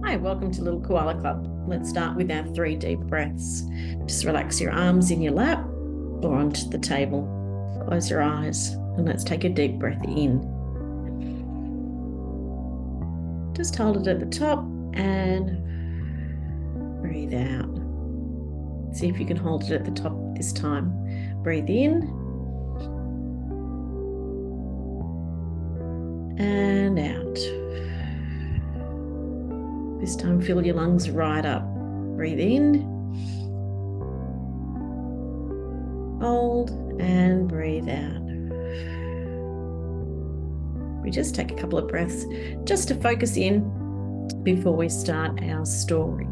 Hi, welcome to Little Koala Club. Let's start with our 3 deep breaths. Just relax your arms in your lap or onto the table. Close your eyes and let's take a deep breath in. Just hold it at the top and breathe out. See if you can hold it at the top this time. Breathe in and out. This time fill your lungs right up. Breathe in, hold and breathe out. We just take a couple of breaths just to focus in before we start our story.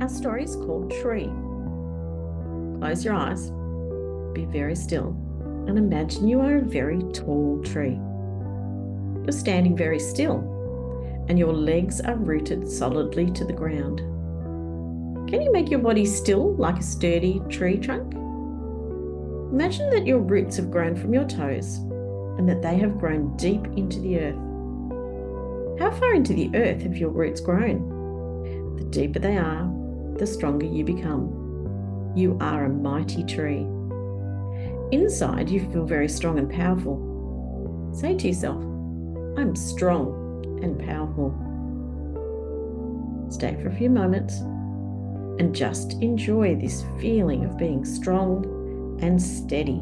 Our story is called Tree. Close your eyes, be very still, and imagine you are a very tall tree. You're standing very still, and your legs are rooted solidly to the ground. Can you make your body still like a sturdy tree trunk? Imagine that your roots have grown from your toes, and that they have grown deep into the earth. How far into the earth have your roots grown? The deeper they are, the stronger you become. You are a mighty tree. Inside, you feel very strong and powerful. Say to yourself, I'm strong and powerful. Stay for a few moments and just enjoy this feeling of being strong and steady.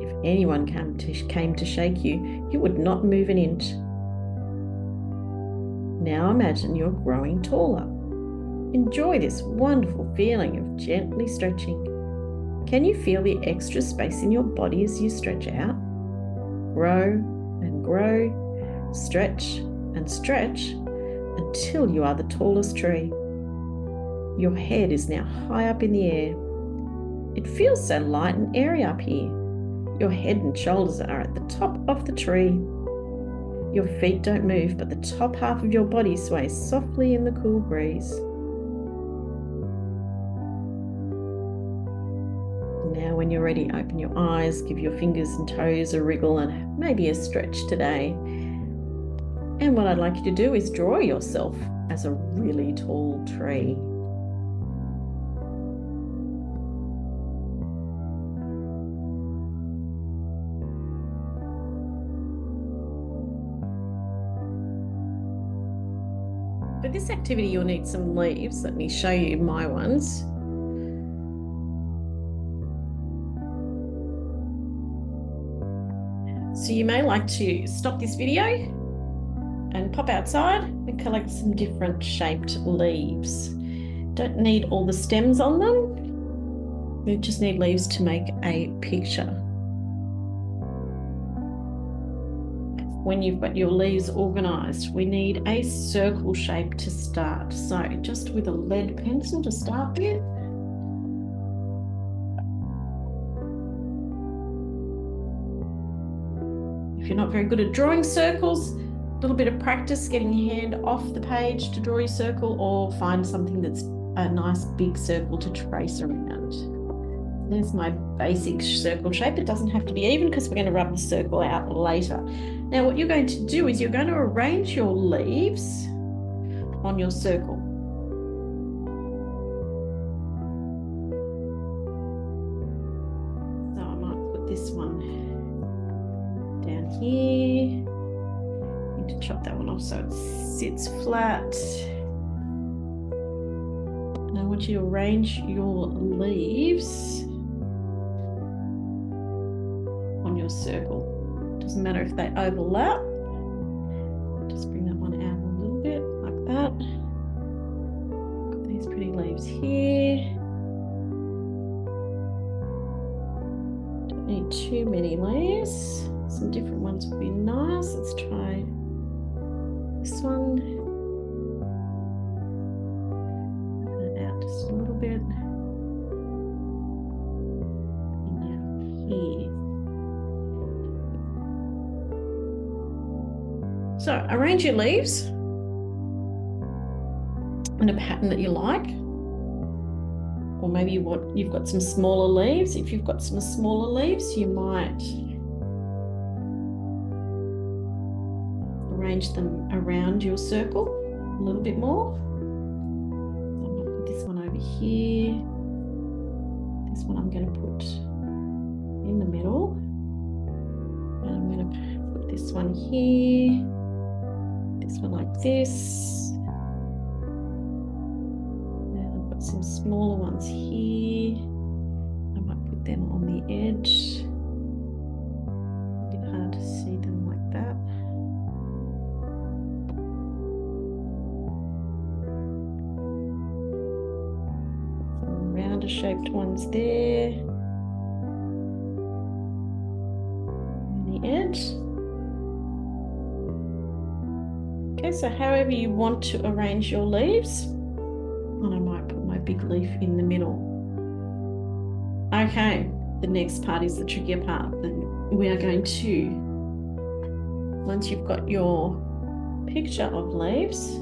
If anyone came to shake you, you would not move an inch. Now imagine you're growing taller. Enjoy this wonderful feeling of gently stretching. Can you feel the extra space in your body as you stretch out? Grow and grow, stretch and stretch until you are the tallest tree. Your head is now high up in the air. It feels so light and airy up here. Your head and shoulders are at the top of the tree. Your feet don't move, but the top half of your body sways softly in the cool breeze. Now when you're ready, open your eyes, give your fingers and toes a wriggle and maybe a stretch today. And what I'd like you to do is draw yourself as a really tall tree. For this activity, you'll need some leaves. Let me show you my ones. So you may like to stop this video and pop outside and collect some different shaped leaves. Don't need all the stems on them. We just need leaves to make a picture. When you've got your leaves organized, we need a circle shape to start. So just with a lead pencil to start with. If you're not very good at drawing circles, a little bit of practice getting your hand off the page to draw your circle, or find something that's a nice big circle to trace around. There's my basic circle shape. It doesn't have to be even because we're going to rub the circle out later. Now what you're going to do is you're going to arrange your leaves on your circle. So I might put this one down here. Need to chop that one off so it sits flat. And I want you to arrange your leaves on your circle. Doesn't matter if they overlap. Just bring that one out a little bit like that. Got these pretty leaves here. Don't need too many leaves. Some different ones would be nice. Let's try this one. Open it out just a little bit. And now here. So arrange your leaves in a pattern that you like. Or maybe you've got some smaller leaves. If you've got some smaller leaves, you might arrange them around your circle a little bit more. I'm going to put this one over here. This one I'm going to put in the middle. And I'm going to put this one here. This one like this. And I've got some smaller ones here. I might put them on the edge. A bit hard to see them like that. Some rounder shaped ones there. On the edge. Okay, so however you want to arrange your leaves, and I might put my big leaf in the middle. Okay, the next part is the trickier part. We are going to, once you've got your picture of leaves,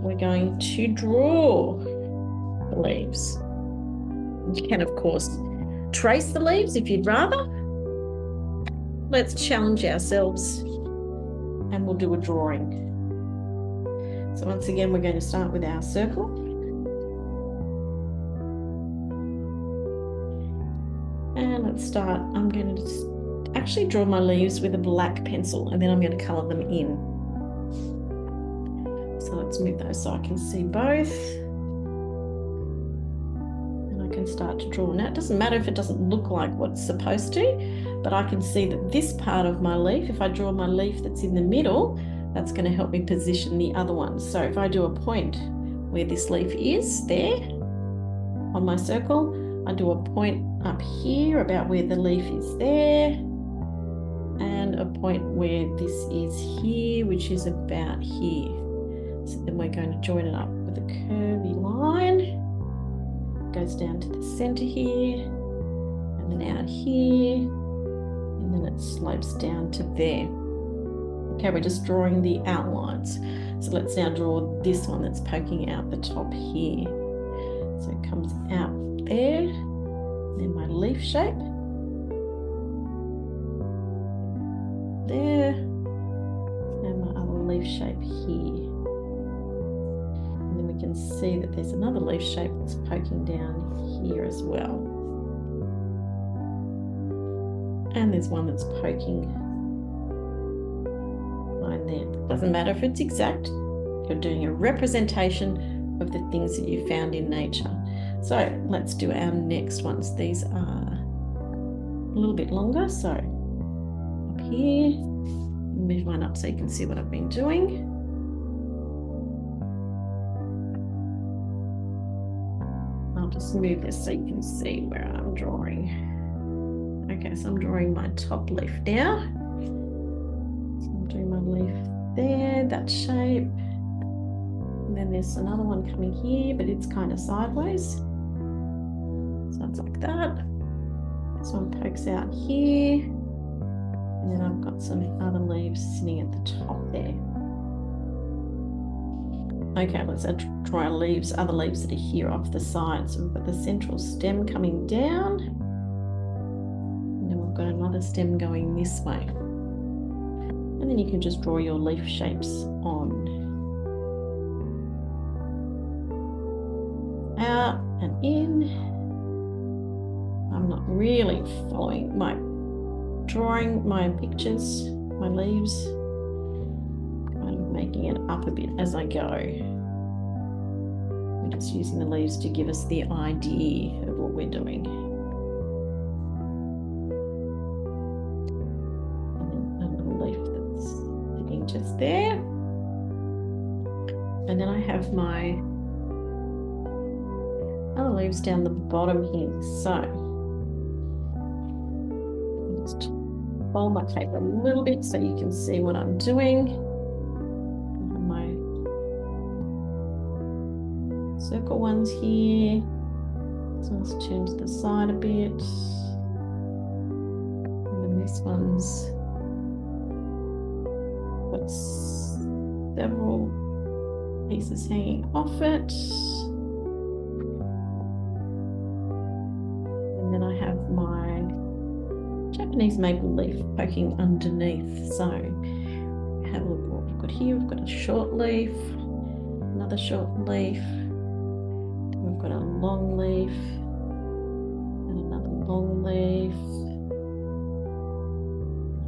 we're going to draw the leaves. You can, of course, trace the leaves if you'd rather. Let's challenge ourselves and we'll do a drawing. So once again, we're going to start with our circle. And let's start. I'm going to actually draw my leaves with a black pencil and then I'm going to colour them in. So let's move those so I can see both. And I can start to draw. Now it doesn't matter if it doesn't look like what's supposed to, but I can see that this part of my leaf, if I draw my leaf that's in the middle, that's going to help me position the other ones. So if I do a point where this leaf is there on my circle, I do a point up here about where the leaf is there, and a point where this is here, which is about here. So then we're going to join it up with a curvy line. It goes down to the center here, and then out here, and then it slopes down to there. Okay, we're just drawing the outlines. So let's now draw this one that's poking out the top here. So it comes out there, then my leaf shape. There, and my other leaf shape here. And then we can see that there's another leaf shape that's poking down here as well. And there's one that's poking there. It doesn't matter if it's exact, you're doing a representation of the things that you found in nature. So let's do our next ones. These are a little bit longer, so up here, move mine up so you can see what I've been doing. I'll just move this so you can see where I'm drawing. Okay, so I'm drawing my top leaf now. Doing my leaf there, that shape. And then there's another one coming here, but it's kind of sideways. So it's like that. This one pokes out here. And then I've got some other leaves sitting at the top there. Okay, let's try leaves, other leaves that are here off the side. So we've got the central stem coming down. And then we've got another stem going this way. And then you can just draw your leaf shapes on. Out and in. I'm not really following my drawing, my pictures, my leaves. Kind of making it up a bit as I go. We're just using the leaves to give us the idea of what we're doing. Just there, and then I have my other leaves down the bottom here. So I'll just fold my paper a little bit so you can see what I'm doing. I have my circle ones here. So let's turn to the side a bit, and then this one's got several pieces hanging off it. And then I have my Japanese maple leaf poking underneath. So have a look what we've got here. We've got a short leaf, another short leaf, then we've got a long leaf, and another long leaf,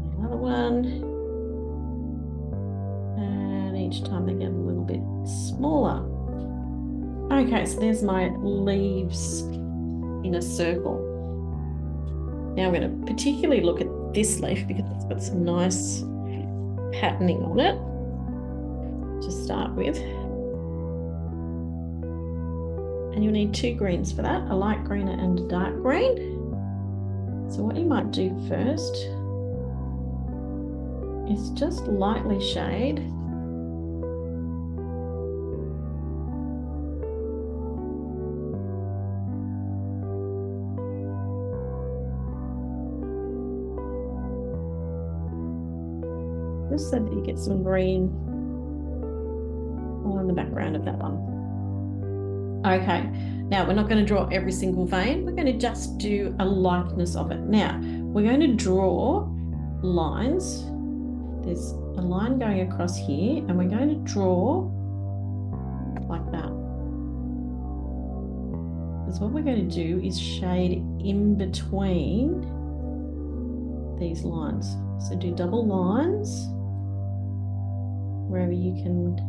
and another one. And each time they get a little bit smaller. Okay, so there's my leaves in a circle. Now I'm going to particularly look at this leaf because it's got some nice patterning on it to start with. And you'll need 2 greens for that, a light green and a dark green. So what you might do first is just lightly shade just so that you get some green all in the background of that one. Okay, now we're not going to draw every single vein. We're going to just do a likeness of it. Now, we're going to draw lines. There's a line going across here, and we're going to draw like that. Because what we're going to do is shade in between these lines. So do double lines wherever you can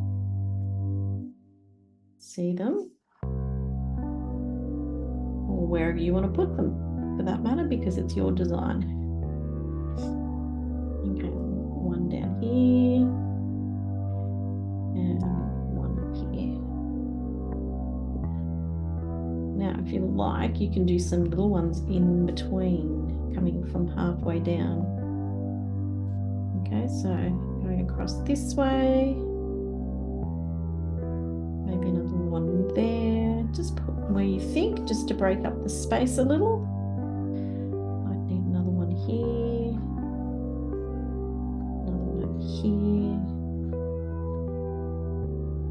see them, or wherever you want to put them for that matter, because it's your design. Okay, one down here and one up here. Now, if you like, you can do some little ones in between, coming from halfway down. Okay, so going across this way, maybe another one there. Just put where you think, just to break up the space a little. Might need another one here, another one over here.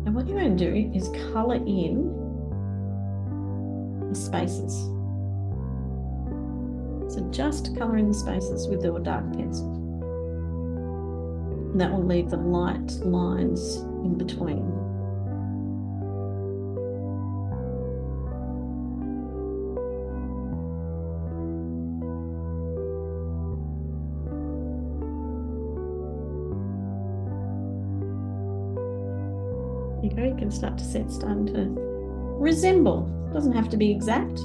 And what you're going to do is colour in the spaces. So just colour in the spaces with your dark pencil. And that will leave the light lines in between. There you go, you can start to see it's starting to resemble. Doesn't have to be exact.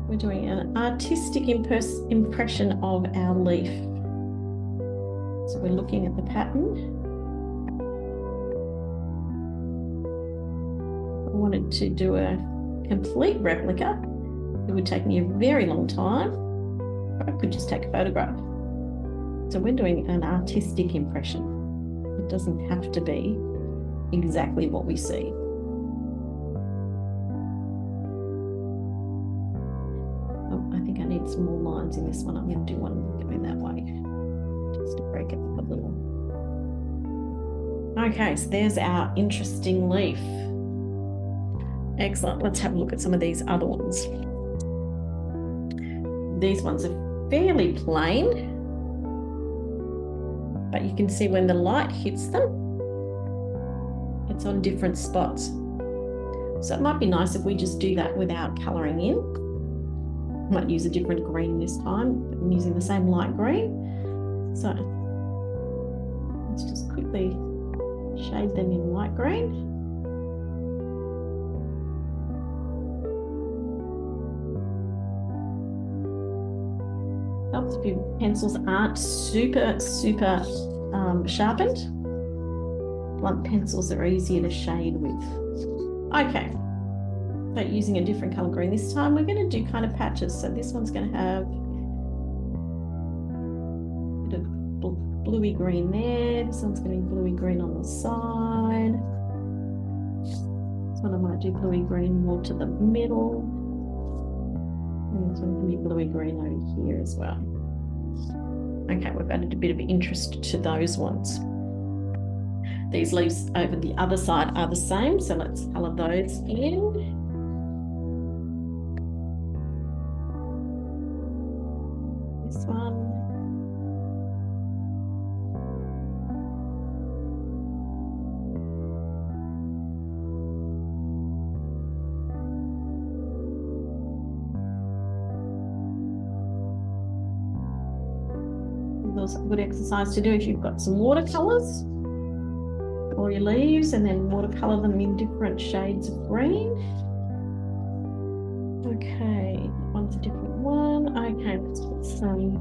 We're doing an artistic impression of our leaf. So we're looking at the pattern. I wanted to do a complete replica. It would take me a very long time. I could just take a photograph. So we're doing an artistic impression. It doesn't have to be exactly what we see. Oh, I think I need some more lines in this one. I'm going to do one going that way, just to break it up a little. Okay, so there's our interesting leaf. Excellent. Let's have a look at some of these other ones. These ones are fairly plain, but you can see when the light hits them, it's on different spots. So it might be nice if we just do that without colouring in. I might use a different green this time. I'm using the same light green. So let's just quickly shade them in light green. Helps if your pencils aren't super sharpened. Blunt pencils are easier to shade with. Okay, but using a different colour green this time, we're going to do kind of patches. So this one's going to have a bit of bluey green there. This one's going to be bluey green on the side. This one I might do bluey green more to the middle. And this one can be bluey green over here as well. Okay, we've added a bit of interest to those ones. These leaves over the other side are the same, so let's colour those in. This one. Also a good exercise to do if you've got some watercolours or your leaves, and then watercolour them in different shades of green. Okay, one's a different one. Okay, let's put some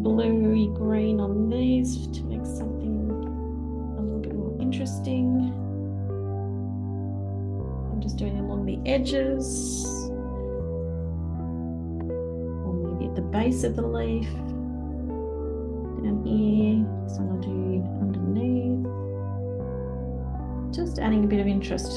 bluey green on these to make something a little bit more interesting. I'm just doing along the edges, or maybe at the base of the leaf. Down here, so I'll do underneath. Just adding a bit of interest.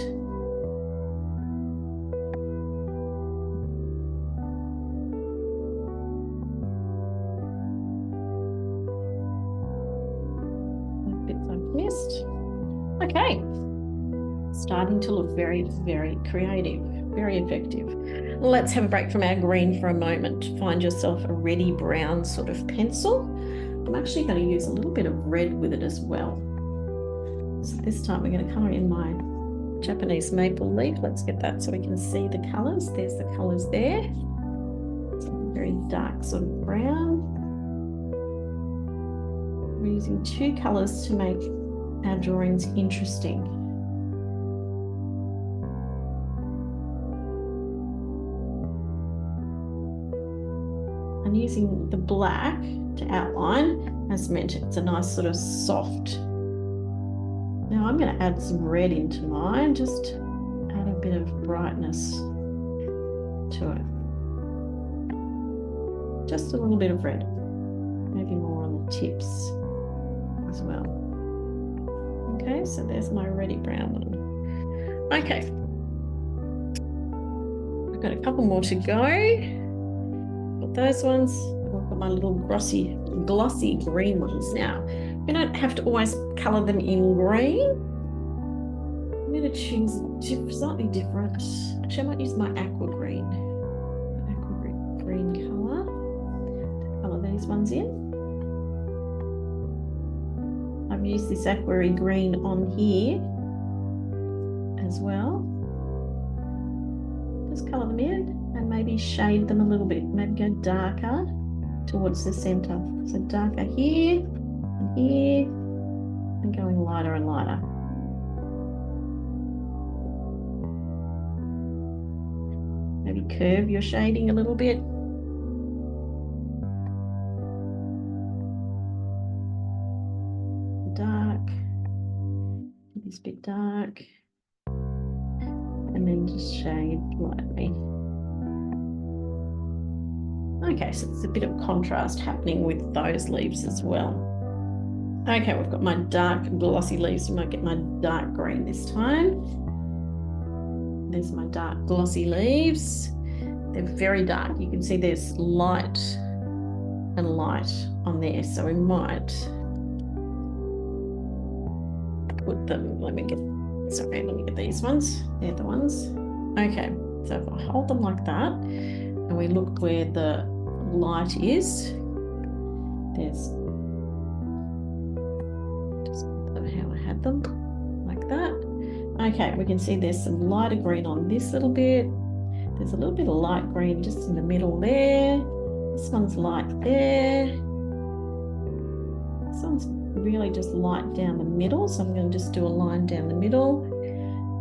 Bits I've missed. Okay, starting to look very, very creative, very effective. Let's have a break from our green for a moment. Find yourself a reddy brown sort of pencil. I'm actually going to use a little bit of red with it as well. So this time we're going to colour in my Japanese maple leaf. Let's get that so we can see the colours. There's the colours there. It's a very dark sort of brown. We're using two colours to make our drawings interesting. And using the black to outline, as mentioned, it's a nice sort of soft. Now I'm going to add some red into mine, just add a bit of brightness to it. Just a little bit of red, maybe more on the tips as well. Okay, so there's my reddy brown one. Okay, I've got a couple more to go. Got those ones. I've got my little glossy green ones now. We don't have to always colour them in green. I'm going to choose slightly different. Actually, I might use my aqua green colour to colour these ones in. I've used this aqua green on here as well. Just colour them in and maybe shade them a little bit. Maybe go darker towards the centre. So darker here and here, and going lighter and lighter. Maybe curve your shading a little bit. Dark, this bit dark, and then just shade lightly. Okay, so there's a bit of contrast happening with those leaves as well. Okay, we've got my dark glossy leaves. We might get my dark green this time. There's my dark glossy leaves. They're very dark. You can see there's light and light on there. So we might put them, let me get these ones. They're the ones. Okay, so if I hold them like that and we look where the light is, there's just how I had them like that. Okay, we can see there's some lighter green on this little bit. There's a little bit of light green just in the middle there. This one's light there. This one's really just light down the middle, so I'm going to just do a line down the middle,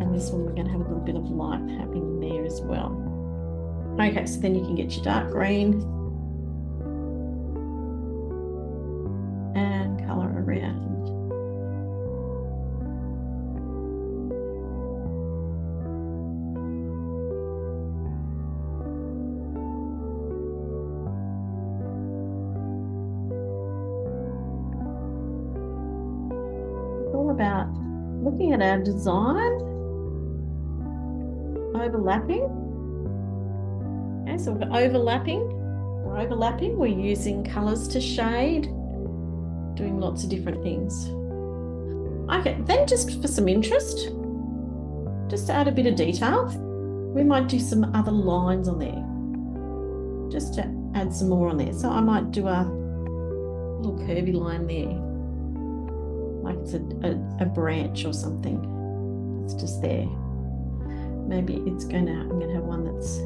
and this one we're going to have a little bit of light happening there as well. Okay, so then you can get your dark green and colour around. About looking at our design, overlapping. Okay, so we're overlapping. We're using colours to shade, doing lots of different things. Okay, then just for some interest, just to add a bit of detail, we might do some other lines on there, just to add some more on there. So I might do a little curvy line there, like it's a branch or something. It's just there. Maybe I'm gonna have one that's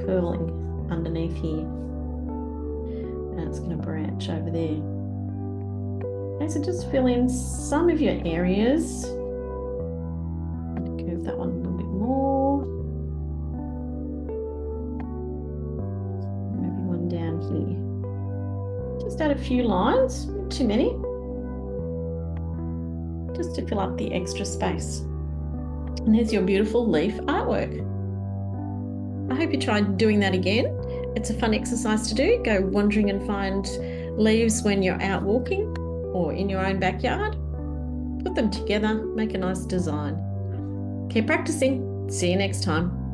curling underneath here, and it's gonna branch over there. Okay, so just fill in some of your areas. Curve that one a little bit more. Maybe one down here. Just add a few lines, not too many, just to fill up the extra space. And there's your beautiful leaf artwork. I hope you tried doing that again. It's a fun exercise to do. Go wandering and find leaves when you're out walking or in your own backyard. Put them together, make a nice design. Keep practicing. See you next time.